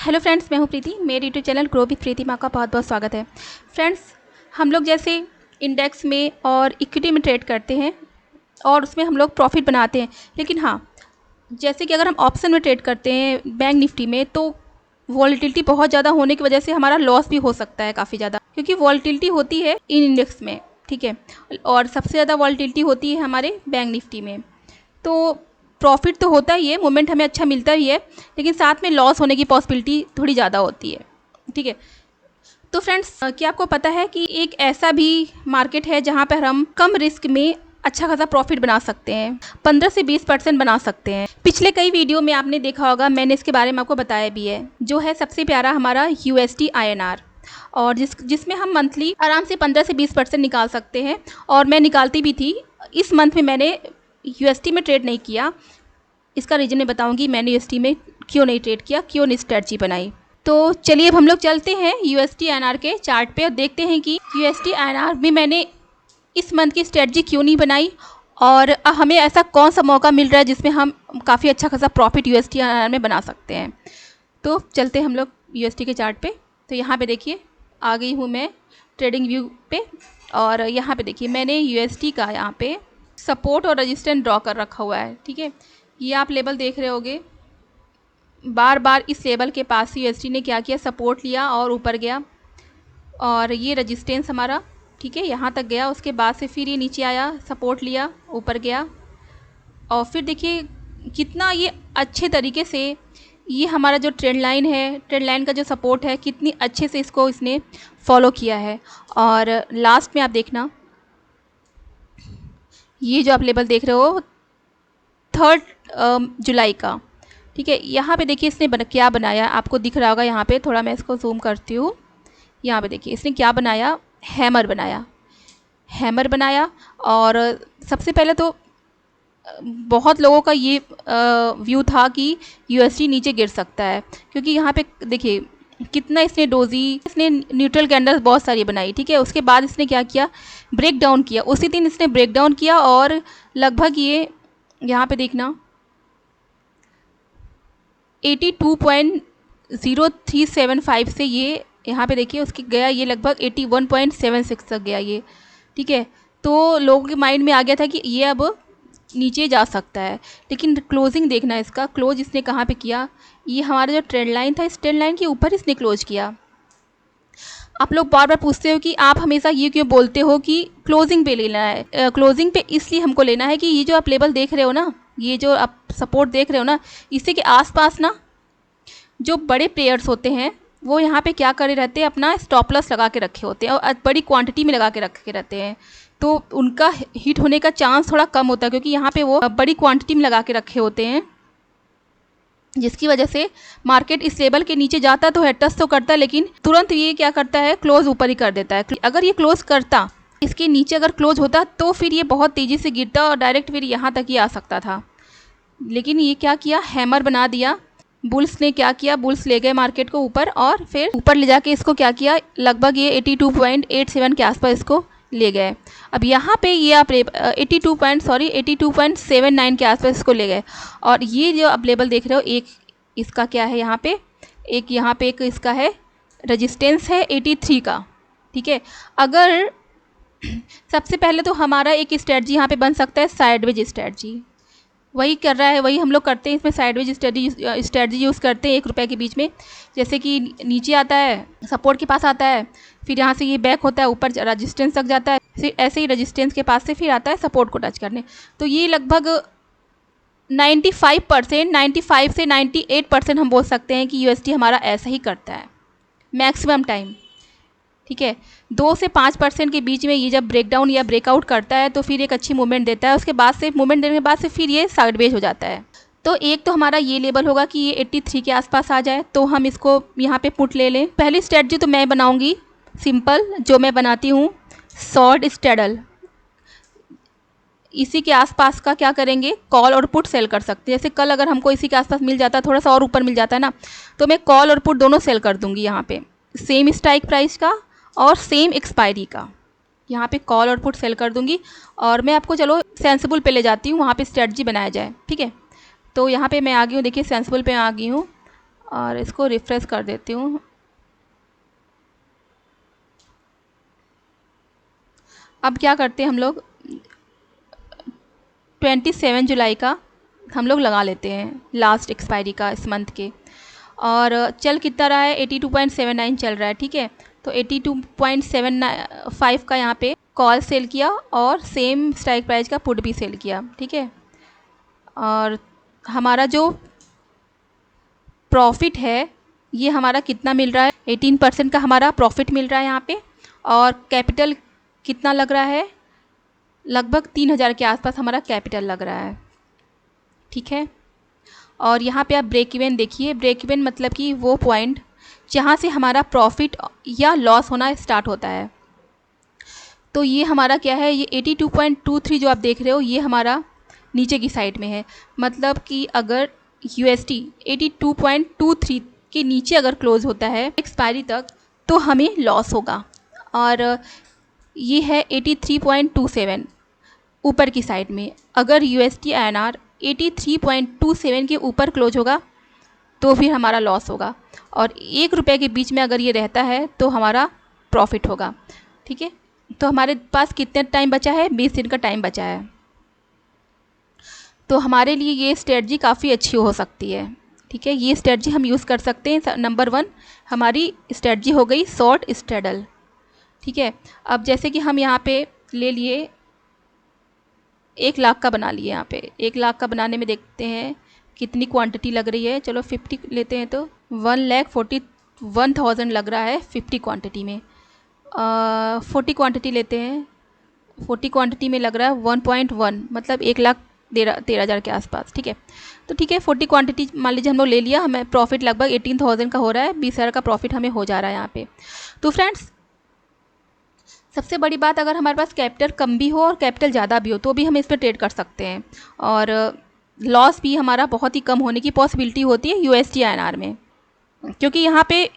Hello friends, मैं हूं प्रीति। मेरे यूट्यूब चैनल ग्रो विथ प्रीति माँ का बहुत बहुत स्वागत है। फ्रेंड्स, हम लोग जैसे इंडेक्स में और इक्विटी में ट्रेड करते हैं और उसमें हम लोग प्रॉफिट बनाते हैं, लेकिन हाँ, जैसे कि अगर हम ऑप्शन में ट्रेड करते हैं बैंक निफ्टी में, तो वॉलेटिलिटी बहुत ज़्यादा होने की वजह से हमारा लॉस भी हो सकता है काफ़ी ज़्यादा, क्योंकि वॉलेटिलिटी होती है इन इंडेक्स में, ठीक है, और सबसे ज़्यादा वॉलेटिलिटी होती है हमारे बैंक निफ्टी में। तो प्रॉफिट तो होता ही है, मोमेंट हमें अच्छा मिलता ही है, लेकिन साथ में लॉस होने की पॉसिबिलिटी थोड़ी ज़्यादा होती है, ठीक है। तो फ्रेंड्स, क्या आपको पता है कि एक ऐसा भी मार्केट है जहाँ पर हम कम रिस्क में अच्छा खासा प्रॉफिट बना सकते हैं, 15 से 20% बना सकते हैं। पिछले कई वीडियो में आपने देखा होगा, मैंने इसके बारे में आपको बताया भी है। जो है सबसे प्यारा हमारा USD INR, और जिसमें हम मंथली आराम से 15 से 20% निकाल सकते हैं, और मैं निकालती भी थी। इस मंथ में मैंने USD में ट्रेड नहीं किया। इसका रीज़न मैं बताऊंगी मैंने USD में क्यों नहीं ट्रेड किया, क्यों नहीं स्ट्रेटजी बनाई। तो चलिए अब हम लोग चलते हैं USD INR के चार्ट पे और देखते हैं कि USD INR में मैंने इस मंथ की स्ट्रेटजी क्यों नहीं बनाई, और हमें ऐसा कौन सा मौका मिल रहा है जिसमें हम काफ़ी अच्छा खासा प्रॉफिट USD INR में बना सकते हैं। तो चलते हैं हम लोग USD के चार्ट पे। तो यहाँ पे देखिए, आ गई हूँ मैं ट्रेडिंग व्यू पे, और यहाँ पे देखिए मैंने USD का यहाँ पे सपोर्ट और रेजिस्टेंस ड्रॉ कर रखा हुआ है, ठीक है। ये आप लेवल देख रहे होगे, बार बार इस लेवल के पास USD ने क्या किया, सपोर्ट लिया और ऊपर गया, और ये रेजिस्टेंस हमारा, ठीक है, यहाँ तक गया। उसके बाद से फिर ये नीचे आया, सपोर्ट लिया, ऊपर गया, और फिर देखिए कितना ये अच्छे तरीके से ये हमारा जो ट्रेंड लाइन है, ट्रेंड लाइन का जो सपोर्ट है, कितनी अच्छे से इसने फॉलो किया है। और लास्ट में आप देखना, ये जो आप लेवल देख रहे हो 3 जुलाई का, ठीक है। यहाँ पे देखिए इसने क्या बनाया, आपको दिख रहा होगा यहाँ पे, थोड़ा मैं इसको जूम करती हूँ। यहाँ पे देखिए इसने क्या बनाया, हैमर बनाया, हैमर बनाया। और सबसे पहले तो बहुत लोगों का ये व्यू था कि USD नीचे गिर सकता है, क्योंकि यहाँ पे देखिए कितना इसने न्यूट्रल कैंडल्स बहुत सारी बनाई, ठीक है। उसके बाद इसने क्या किया, ब्रेक डाउन किया, उसी दिन इसने ब्रेक डाउन किया, और लगभग ये यहाँ पे देखना 82.0375 से ये यहाँ पे देखिए उसकी गया, ये लगभग 81.76 तक गया ये, ठीक है। तो लोगों के माइंड में आ गया था कि ये अब नीचे जा सकता है, लेकिन क्लोजिंग देखना इसका, क्लोज इसने कहाँ पे किया, ये हमारा जो ट्रेंड लाइन था, इस ट्रेंड लाइन के ऊपर इसने क्लोज किया। आप लोग बार बार पूछते हो कि आप हमेशा ये क्यों बोलते हो कि क्लोजिंग पे लेना है। क्लोजिंग पे इसलिए हमको लेना है कि ये जो आप लेवल देख रहे हो ना, ये जो आप सपोर्ट देख रहे हो ना, इसी के आसपास ना जो बड़े प्लेयर्स होते हैं वो यहाँ पे क्या करे रहते हैं, अपना स्टॉप लॉस लगा के रखे होते हैं, और बड़ी क्वांटिटी में लगा के रखे रहते हैं। तो उनका हिट होने का चांस थोड़ा कम होता है, क्योंकि यहाँ पे वो बड़ी क्वांटिटी में लगा के रखे होते हैं, जिसकी वजह से मार्केट इस लेवल के नीचे जाता तो है, टच तो करता है, लेकिन तुरंत ये क्या करता है, क्लोज ऊपर ही कर देता है। अगर ये क्लोज करता, इसके नीचे अगर क्लोज होता, तो फिर ये बहुत तेज़ी से गिरता और डायरेक्ट फिर यहाँ तक ही आ सकता था। लेकिन ये क्या किया, हैमर बना दिया। बुल्स ने क्या किया, बुल्स ले गए मार्केट को ऊपर, और फिर ऊपर ले जाके इसको क्या किया, लगभग ये 82.87 के आसपास इसको ले गए। अब यहाँ पे ये आप 82.79 के आसपास इसको ले गए। और ये जो आप लेवल देख रहे हो, एक इसका क्या है यहाँ पे, एक इसका है रेजिस्टेंस है 83 का, ठीक है। अगर सबसे पहले तो हमारा एक स्ट्रेटजी यहाँ पे बन सकता है साइडवेज स्ट्रेटजी, वही कर रहा है, वही हम लोग करते हैं। इसमें साइडवेज स्ट्रेटजी यूज़ करते हैं 1 रुपये के बीच में, जैसे कि नीचे आता है, सपोर्ट के पास आता है, फिर यहाँ से ये बैक होता है, ऊपर रेजिस्टेंस तक जाता है, फिर ऐसे ही रेजिस्टेंस के पास से फिर आता है सपोर्ट को टच करने। तो ये लगभग 95 से 98% हम बोल सकते हैं कि USD हमारा ऐसा ही करता है मैक्सिमम टाइम, ठीक है। 2 से 5% के बीच में ये जब ब्रेकडाउन या ब्रेकआउट करता है तो फिर एक अच्छी मूवमेंट देता है। उसके बाद से मूवमेंट देने के बाद से फिर ये साइडवेज हो जाता है। तो एक तो हमारा ये लेवल होगा कि ये 83 के आसपास आ जाए, तो हम इसको यहाँ पे पुट ले लें। पहली स्ट्रेटजी तो मैं बनाऊँगी सिंपल, जो मैं बनाती हूँ, शॉर्ट स्ट्रेडल। इसी के आसपास का क्या करेंगे, कॉल और पुट सेल कर सकते हैं। जैसे कल अगर हमको इसी के आसपास मिल जाता है, थोड़ा सा और ऊपर मिल जाता है ना, तो मैं कॉल और पुट दोनों सेल कर दूँगी यहाँ पे, सेम स्ट्राइक प्राइस का और सेम एक्सपायरी का। यहाँ पे कॉल और पुट सेल कर दूंगी, और मैं आपको चलो सेंसिबल पे ले जाती हूँ, वहाँ पे स्ट्रेटजी बनाया जाए, ठीक है। तो यहाँ पे मैं आ गई हूँ, देखिए सेंसिबल पे आ गई हूँ, और इसको रिफ्रेश कर देती हूँ। अब क्या करते हैं हम लोग, 27 जुलाई का हम लोग लगा लेते हैं, लास्ट एक्सपायरी का इस मंथ के। और चल कितना रहा है, 82.79 चल रहा है, ठीक है। तो 82.75 का यहाँ पे कॉल सेल किया और सेम स्ट्राइक प्राइस का पुट भी सेल किया, ठीक है। और हमारा जो प्रॉफिट है ये हमारा कितना मिल रहा है, 18% का हमारा प्रॉफिट मिल रहा है यहाँ पे। और कैपिटल कितना लग रहा है, लगभग 3000 के आसपास हमारा कैपिटल लग रहा है, ठीक है। और यहाँ पे आप ब्रेक इवन देखिए, ब्रेक इवन मतलब कि वो पॉइंट जहाँ से हमारा प्रॉफिट या लॉस होना स्टार्ट होता है। तो ये हमारा क्या है, ये 82.23 जो आप देख रहे हो ये हमारा नीचे की साइड में है। मतलब कि अगर USD 82.23 के नीचे अगर क्लोज होता है एक्सपायरी तक तो हमें लॉस होगा। और ये है 83.27 ऊपर की साइड में। अगर USD INR 83.27 के ऊपर क्लोज होगा तो फिर हमारा लॉस होगा। और ₹1 के बीच में अगर ये रहता है तो हमारा प्रॉफिट होगा, ठीक है। तो हमारे पास कितने टाइम बचा है, 20 दिन का टाइम बचा है। तो हमारे लिए ये स्ट्रेटजी काफ़ी अच्छी हो सकती है, ठीक है। ये स्ट्रेटजी हम यूज़ कर सकते हैं। नंबर 1 हमारी स्ट्रेटजी हो गई शॉर्ट स्ट्रेडल, ठीक है। अब जैसे कि हम यहाँ पे ले लिए 1 लाख का बना लिए, यहाँ पे 1 लाख का बनाने में देखते हैं कितनी क्वांटिटी लग रही है। चलो 50 लेते हैं तो 1,41,000 लग रहा है 50 क्वांटिटी में। 40 क्वांटिटी लेते हैं, 40 क्वांटिटी में लग रहा है 1.1, मतलब 1,13,000 के आसपास, ठीक है। तो ठीक है, 40 क्वांटिटी मान लीजिए हम लोग ले लिया, हमें प्रॉफिट लगभग 18,000 का हो रहा है, 20,000 का प्रॉफिट हमें हो जा रहा है यहाँ पे। तो फ्रेंड्स सबसे बड़ी बात, अगर हमारे पास कैपिटल कम भी हो और कैपिटल ज़्यादा भी हो तो भी हम इस पर ट्रेड कर सकते हैं। और लॉस भी हमारा बहुत ही कम होने की पॉसिबिलिटी होती है USD INR में, क्योंकि यहाँ पे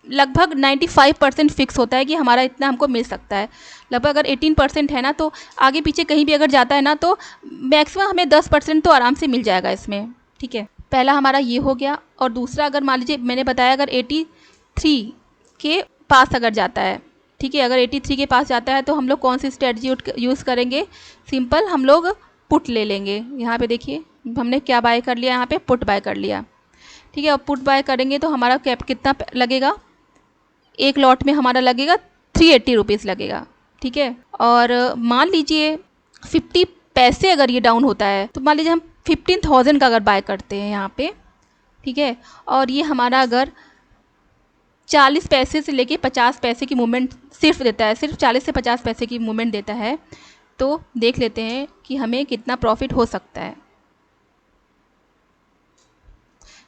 लगभग 95% फिक्स होता है कि हमारा इतना हमको मिल सकता है। लगभग अगर 18% है ना तो आगे पीछे कहीं भी अगर जाता है ना तो मैक्सिमम हमें 10% तो आराम से मिल जाएगा इसमें, ठीक है। पहला हमारा ये हो गया। और दूसरा, अगर मान लीजिए मैंने बताया अगर 83 के पास अगर जाता है, ठीक है, अगर 83 के पास जाता है तो हम लोग कौन सी स्ट्रेटजी यूज़ करेंगे, सिंपल हम लोग पुट ले लेंगे। यहाँ पे देखिए हमने क्या बाय कर लिया, यहाँ पे पुट बाय कर लिया, ठीक है। अब पुट बाय करेंगे तो हमारा कैप कितना लगेगा, एक लॉट में हमारा लगेगा 380 रुपीज़ लगेगा, ठीक है। और मान लीजिए 50 पैसे अगर ये डाउन होता है तो मान लीजिए हम 15,000 का अगर बाय करते हैं यहाँ पे, ठीक है। और ये हमारा अगर 40 पैसे से लेके 50 पैसे की मूवमेंट सिर्फ देता है, सिर्फ 40 से 50 पैसे की मूवमेंट देता है, तो देख लेते हैं कि हमें कितना प्रॉफिट हो सकता है।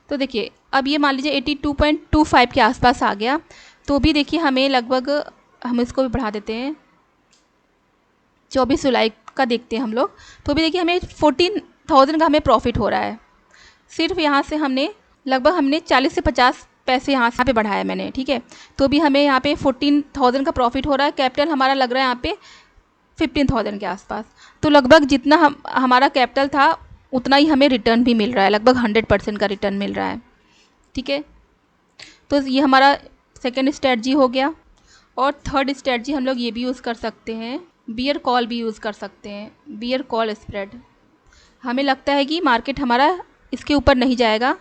तो देखिए अब ये मान लीजिए 82.25 के आसपास आ गया, तो भी देखिए हमें लगभग, हम इसको भी बढ़ा देते हैं, 24 जुलाई का देखते हैं हम लोग, तो भी देखिए हमें 14,000 का हमें प्रॉफिट हो रहा है। सिर्फ यहाँ से हमने लगभग 40 से 50 पैसे यहाँ पे बढ़ाया मैंने, ठीक है। तो भी हमें यहाँ पे 14,000 का प्रॉफिट हो रहा है। कैपिटल हमारा लग रहा है यहाँ पे 15,000 के आसपास। तो लगभग जितना हमारा कैपिटल था उतना ही हमें रिटर्न भी मिल रहा है, लगभग 100% का रिटर्न मिल रहा है, ठीक है। तो ये हमारा सेकेंड स्ट्रेटजी हो गया। और थर्ड स्ट्रेटजी हम लोग ये भी यूज़ कर सकते हैं, बियर कॉल भी यूज़ कर सकते हैं, बियर कॉल स्प्रेड। हमें लगता है कि मार्केट हमारा इसके ऊपर नहीं जाएगा,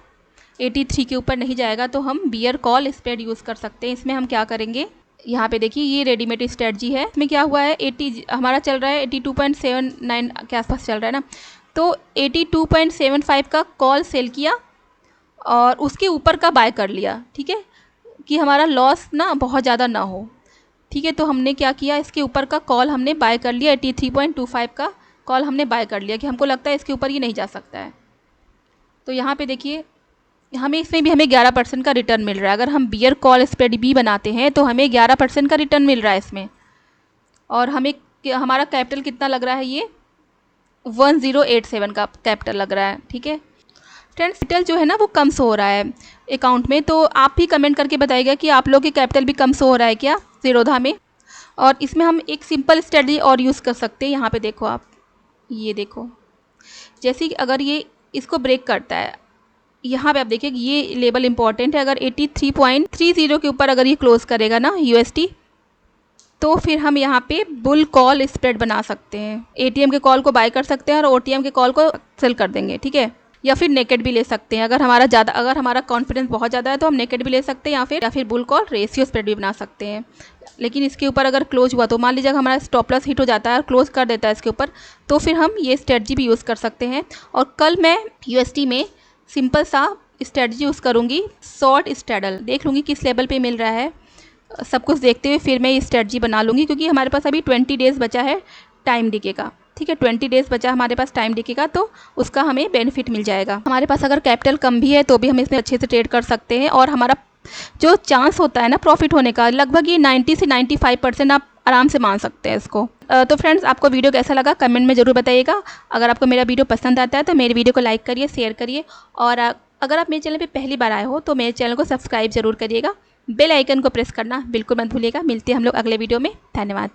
83 के ऊपर नहीं जाएगा, तो हम बियर कॉल स्प्रेड यूज़ कर सकते हैं। इसमें हम क्या करेंगे, यहाँ पे देखिए ये रेडीमेड स्ट्रेटजी है। इसमें क्या हुआ है, 80 हमारा चल रहा है 82.79 के आसपास चल रहा है ना, तो 82.75 का कॉल सेल किया और उसके ऊपर का बाय कर लिया, ठीक है, कि हमारा लॉस ना बहुत ज़्यादा ना हो, ठीक है। तो हमने क्या किया, इसके ऊपर का कॉल हमने बाय कर लिया, 83.25 का कॉल हमने बाय कर लिया कि हमको लगता है इसके ऊपर ये नहीं जा सकता है। तो यहाँ पे देखिए हमें इसमें भी हमें 11% का रिटर्न मिल रहा है। अगर हम बियर कॉल स्प्रेड भी बनाते हैं तो हमें 11% का रिटर्न मिल रहा है इसमें। और हमें हमारा कैपिटल कितना लग रहा है, ये 1087 का कैपिटल लग रहा है, ठीक है। फ्रेंड्स कैपिटल जो है ना वो कम शो हो रहा है अकाउंट में, तो आप भी कमेंट करके बताइएगा कि आप लोग के कैपिटल भी कम शो हो रहा है क्या ज़ीरोधा में। और इसमें हम एक सिंपल स्ट्रेटजी और यूज़ कर सकते हैं। यहाँ पे देखो आप, ये देखो, जैसे कि अगर ये इसको ब्रेक करता है, यहाँ पे आप देखिए ये लेवल इंपॉर्टेंट है, अगर 83.30 के ऊपर अगर ये क्लोज करेगा ना यूएसटी, तो फिर हम यहाँ पे बुल कॉल स्प्रेड बना सकते हैं। एटीएम के कॉल को बाय कर सकते हैं और ओटीएम के कॉल को सेल कर देंगे, ठीक है। या फिर नेकेड भी ले सकते हैं, अगर हमारा कॉन्फिडेंस बहुत ज़्यादा है तो हम नेकेड भी ले सकते हैं, या फिर बुल कॉल रेशियो स्प्रेड भी बना सकते हैं। लेकिन इसके ऊपर अगर क्लोज हुआ तो मान लीजिए हमारा स्टॉप लॉस हिट हो जाता है और क्लोज कर देता है इसके ऊपर, तो फिर हम ये स्ट्रेटजी भी यूज़ कर सकते हैं। और कल मैं यूएसटी में सिंपल सा स्ट्रेटजी यूज़ करूँगी, शॉर्ट स्ट्रैडल, देख लूँगी किस लेवल पे मिल रहा है, सब कुछ देखते हुए फिर मैं ये स्ट्रेटजी बना लूँगी, क्योंकि हमारे पास अभी 20 डेज़ बचा है टाइम डीके का, ठीक है। 20 डेज़ बचा हमारे पास टाइम डीके का, तो उसका हमें बेनिफिट मिल जाएगा। हमारे पास अगर कैपिटल कम भी है तो भी हम इसमें अच्छे से ट्रेड कर सकते हैं, और हमारा जो चांस होता है ना प्रॉफिट होने का, लगभग ये 90 से 95% आप आराम से मान सकते हैं इसको। तो फ्रेंड्स, आपको वीडियो कैसा लगा कमेंट में ज़रूर बताइएगा। अगर आपको मेरा वीडियो पसंद आता है तो मेरे वीडियो को लाइक करिए, शेयर करिए, और अगर आप मेरे चैनल पे पहली बार आए हो तो मेरे चैनल को सब्सक्राइब जरूर करिएगा। बेल आइकन को प्रेस करना बिल्कुल मत भूलिएगा। मिलते हैं हम लोग अगले वीडियो में। धन्यवाद।